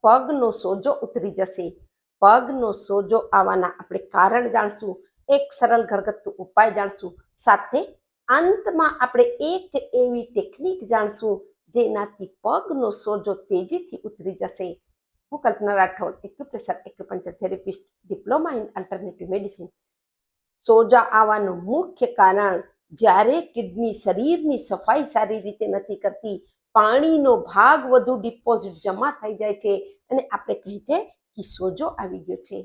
પગનો સોજો ઉતરી જશે. પગનો સોજો આવવાના આપણે કારણ જાણશું, એક સરળ ઘરગથ્થુ ઉપાય જાણશું, સાથે અંતમાં આપણે એક એવી ટેકનિક જાણશું જેનાથી પગનો સોજો તેજીથી ઉતરી જશે. હું Kalpana Rathod, acupressure acupuncture therapist, diploma in alternative medicine. સોજા આવવાનું મુખ્ય કારણ જ્યારે કિડની શરીરની સફાઈ સારી રીતે નથી કરતી, પાણીનો ભાગ વધુ ડિપોઝિટ જમા થઈ જાય છે અને આપણે કહીએ છીએ કે સોજો આવી ગયો છે.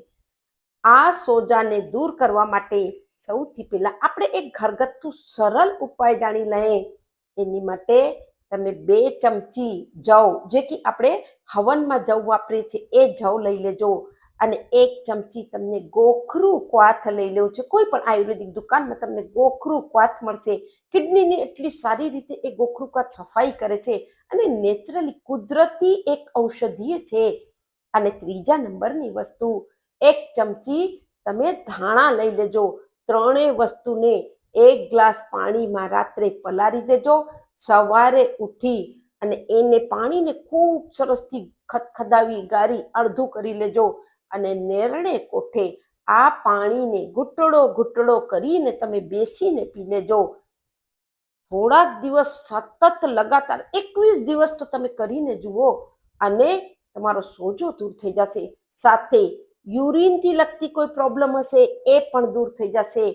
આ સોજાને દૂર કરવા માટે સૌથી પહેલા આપણે એક ઘરગથ્થુ સરળ ઉપાય જાણી લઈએ. એની માટે તમે 2 ચમચી જવ, જે કે આપણે હવનમાં જવ વાપરીએ છીએ એ જવ લઈ લેજો અને 1 ચમચી તમને ગોખરું ક્વાથ લઈ લેવું છે. કોઈ પણ આયુર્વેદિક દુકાનમાં તમને ગોખરું ક્વાથ મળશે. કિડનીની એટલી સારી રીતે એ ગોખરું ક્વાથ સફાઈ કરે છે અને નેચરલી કુદરતી એક ઔષધીય છે. અને ત્રીજા નંબરની વસ્તુ, 1 ચમચી તમે ધાણા લઈ લેજો. ત્રણેય વસ્તુને 1 ગ્લાસ પાણીમાં રાત્રે પલાળી દેજો. સવારે ઉઠી અને એને પાણીને ખૂબ સરસથી ખદખદાવી ગારી અડધું કરી લેજો અને નેરણે કોઠે આ પાણીને ઘૂંટડો ઘૂંટડો કરીને તમે બેસીને પી લેજો. થોડાક દિવસ સતત લગાતાર 21 દિવસ તો તમે કરીને જુઓ અને તમારો સોજો દૂર થઈ જશે. સાથે યુરિનથી લગતી કોઈ પ્રોબ્લેમ હશે એ પણ દૂર થઈ જશે.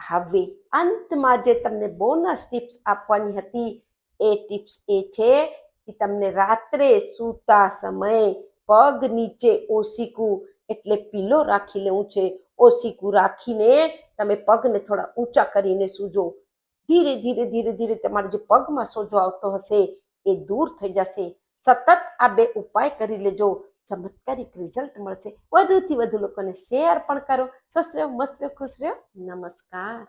હવે અંતમાં જે તમને બોનસ ટિપ્સ આપવાની હતી એ ટિપ્સ એ છે કે તમને રાત્રે સૂતા સમયે પગ નીચે ઓસીકું એટલે પીલો રાખી લેવું છે. ઓસીકું રાખીને તમે પગને થોડા ઊંચા કરીને સૂજો. ધીરે ધીરે ધીરે ધીરે તમારે જે પગમાં સોજો આવતો હશે એ દૂર થઈ જશે. સતત આ 2 ઉપાય કરી લેજો, ચમત્કારિક રિઝલ્ટ મળશે. વધુથી વધુ લોકોને શેર પણ કરો. સ્વસ્થ રહો, મસ્ત રહો, ખુશ રહો. નમસ્કાર.